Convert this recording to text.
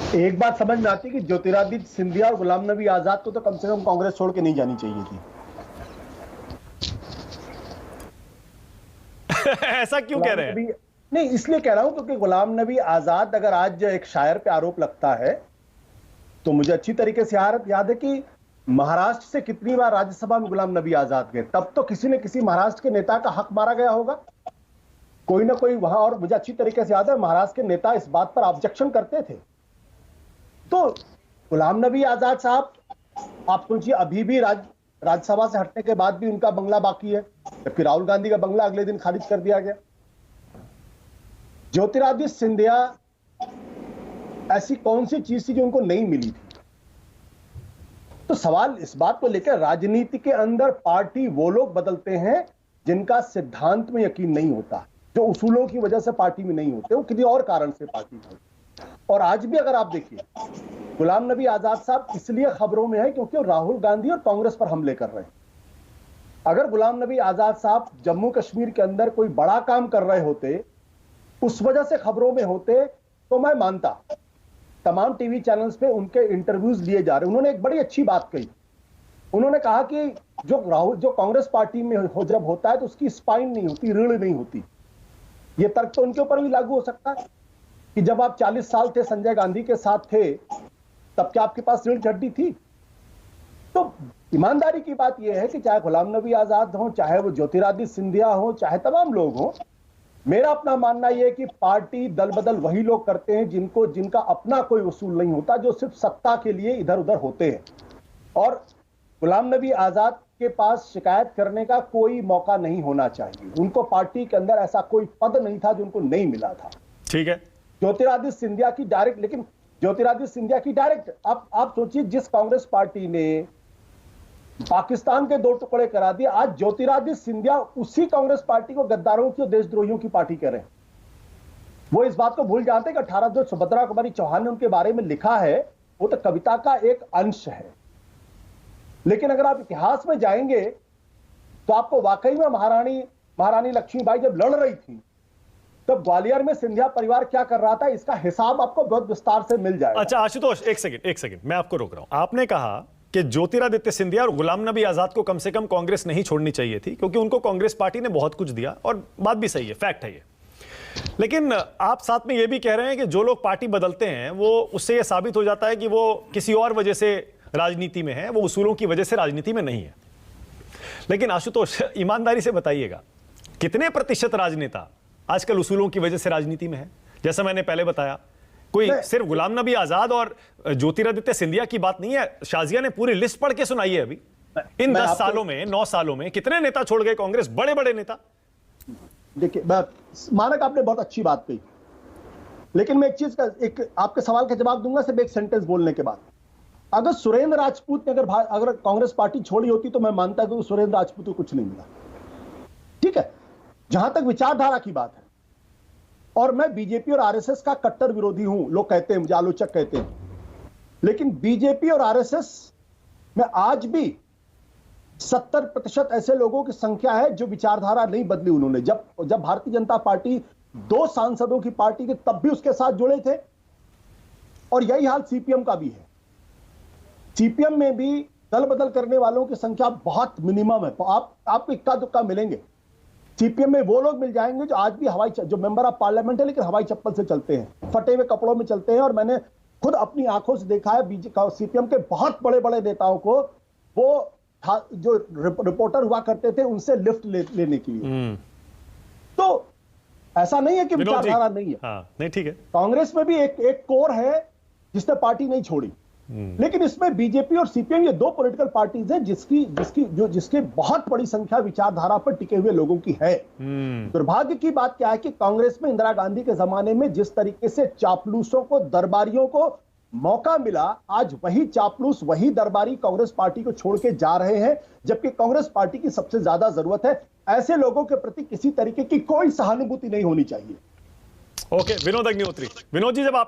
एक बात समझ में आती है कि ज्योतिरादित्य सिंधिया और गुलाम नबी आजाद को तो कम से कम कांग्रेस छोड़ के नहीं जानी चाहिए थी। ऐसा क्यों कह रहे हैं? नहीं, इसलिए कह रहा हूं क्योंकि गुलाम नबी आजाद, अगर आज एक शायर पे आरोप लगता है तो मुझे अच्छी तरीके से याद है कि महाराष्ट्र से कितनी बार राज्यसभा में गुलाम नबी आजाद गए, तब तो किसी न किसी महाराष्ट्र के नेता का हक मारा गया होगा, कोई ना कोई वहां। और मुझे अच्छी तरीके से याद है महाराष्ट्र के नेता इस बात पर ऑब्जेक्शन करते थे। तो गुलाम नबी आजाद साहब, आप सोचिए, अभी भी राज्यसभा से हटने के बाद भी उनका बंगला बाकी है, जबकि राहुल गांधी का बंगला अगले दिन खारिज कर दिया गया। ज्योतिरादित्य सिंधिया ऐसी कौन सी चीज थी जो उनको नहीं मिली थी? तो सवाल इस बात को लेकर, राजनीति के अंदर पार्टी वो लोग बदलते हैं जिनका सिद्धांत में यकीन नहीं होता, जो उसूलों की वजह से पार्टी में नहीं होते, वो किसी और कारण से पार्टी में होते। और आज भी अगर आप देखिए, गुलाम नबी आजाद साहब इसलिए खबरों में है क्योंकि वो राहुल गांधी और कांग्रेस पर हमले कर रहे हैं। अगर गुलाम नबी आजाद साहब जम्मू कश्मीर के अंदर कोई बड़ा काम कर रहे होते, उस वजह से खबरों में होते, तो मैं मानता। तमाम टीवी चैनल्स पे उनके इंटरव्यूज लिए जा रहे। उन्होंने एक बड़ी अच्छी बात कही। उन्होंने कहा कि जो कांग्रेस पार्टी में जब होता है तो उसकी स्पाइन नहीं होती, रीढ़ नहीं होती। यह तर्क तो उनके ऊपर भी लागू हो सकता है कि जब आप 40 साल थे, संजय गांधी के साथ थे, तब क्या आपके पास रीढ़ हड्डी थी? तो ईमानदारी की बात यह है कि चाहे गुलाम नबी आजाद हो, चाहे वो ज्योतिरादित्य सिंधिया हो, चाहे तमाम लोग हो, मेरा अपना मानना यह है कि पार्टी दल बदल वही लोग करते हैं जिनका अपना कोई उसूल नहीं होता, जो सिर्फ सत्ता के लिए इधर उधर होते हैं। और गुलाम नबी आजाद के पास शिकायत करने का कोई मौका नहीं होना चाहिए। उनको पार्टी के अंदर ऐसा कोई पद नहीं था जो उनको नहीं मिला था। ठीक है। ज्योतिरादित्य सिंधिया की डायरेक्ट आप सोचिए, जिस कांग्रेस पार्टी ने पाकिस्तान के 2 टुकड़े करा दिए, आज ज्योतिरादित्य सिंधिया उसी कांग्रेस पार्टी को गद्दारों की और देशद्रोहियों की पार्टी कह रहे हैं। वो इस बात को भूल जाते हैं कि 18 जो सुभद्रा कुमारी चौहान ने उनके बारे में लिखा है, वो तो कविता का एक अंश है। लेकिन अगर आप इतिहास में जाएंगे तो आपको वाकई में महारानी लक्ष्मीबाई जब लड़ रही थी, तब ग्वालियर में सिंधिया परिवार क्या कर रहा था, इसका हिसाब आपको बहुत विस्तार से मिल जाएगा। अच्छा आशुतोष, एक सेकंड मैं आपको रोक रहा हूं। आपने कहा कि ज्योतिरादित्य सिंधिया और गुलाम नबी आजाद को कम से कम कांग्रेस नहीं छोड़नी चाहिए थी क्योंकि उनको कांग्रेस पार्टी ने बहुत कुछ दिया, और बात भी सही है, फैक्ट है ये। लेकिन आप साथ में ये भी कह रहे हैं कि जो लोग पार्टी बदलते हैं वो उससे ये साबित हो जाता है कि वो किसी और वजह से राजनीति में है, वो उसूलों की वजह से राजनीति में नहीं है। लेकिन आशुतोष, ईमानदारी से बताइएगा, कितने प्रतिशत राजनेता आजकल उसूलों की वजह से राजनीति में है? जैसा मैंने पहले बताया, कोई सिर्फ गुलाम नबी आजाद और ज्योतिरादित्य सिंधिया की बात नहीं है। शाजिया ने पूरी लिस्ट पढ़ के सुनाई है। अभी इन 10 सालों में, 9 सालों में कितने नेता छोड़ गए कांग्रेस, बड़े बड़े नेता। देखिए, मानक आपने बहुत अच्छी बात कही, लेकिन मैं एक आपके सवाल का जवाब दूंगा सिर्फ एक सेंटेंस बोलने के बाद। अगर सुरेंद्र राजपूत ने अगर कांग्रेस पार्टी छोड़ी होती तो मैं मानता कि सुरेंद्र राजपूत को कुछ नहीं मिला। ठीक है, जहां तक विचारधारा की बात है, और मैं बीजेपी और आरएसएस का कट्टर विरोधी हूं, लोग कहते हैं, मुझे आलोचक कहते हैं, लेकिन बीजेपी और आरएसएस में आज भी 70% ऐसे लोगों की संख्या है जो विचारधारा नहीं बदली उन्होंने। जब भारतीय जनता पार्टी 2 सांसदों की पार्टी थी तब भी उसके साथ जुड़े थे, और यही हाल सीपीएम का भी है। सीपीएम में भी दल बदल करने वालों की संख्या बहुत मिनिमम है। आपको इक्का दुक्का मिलेंगे। सीपीएम में वो लोग मिल जाएंगे जो आज भी जो मेंबर ऑफ पार्लियामेंट है लेकिन हवाई चप्पल से चलते हैं, फटे हुए कपड़ों में चलते हैं। और मैंने खुद अपनी आंखों से देखा है सीपीएम के बहुत बड़े बड़े नेताओं को, वो जो रिपोर्टर हुआ करते थे उनसे लिफ्ट लेने के लिए। तो ऐसा नहीं है कि विचारधारा नहीं है। हाँ, नहीं, ठीक है। कांग्रेस में भी एक कोर है जिसने पार्टी नहीं छोड़ी, लेकिन इसमें बीजेपी और सीपीएम ये 2 पॉलिटिकल पार्टीज हैं जिसकी बहुत बड़ी संख्या विचारधारा पर टिके हुए लोगों की है। दुर्भाग्य की बात क्या है कि कांग्रेस में इंदिरा गांधी के जमाने में जिस तरीके से चापलूसों को, दरबारियों को मौका मिला, आज वही चापलूस, वही दरबारी कांग्रेस पार्टी को छोड़ के जा रहे हैं, जबकि कांग्रेस पार्टी की सबसे ज्यादा जरूरत है। ऐसे लोगों के प्रति किसी तरीके की कोई सहानुभूति नहीं होनी चाहिए। ओके, विनोद अग्निहोत्री। विनोद जी, जब आप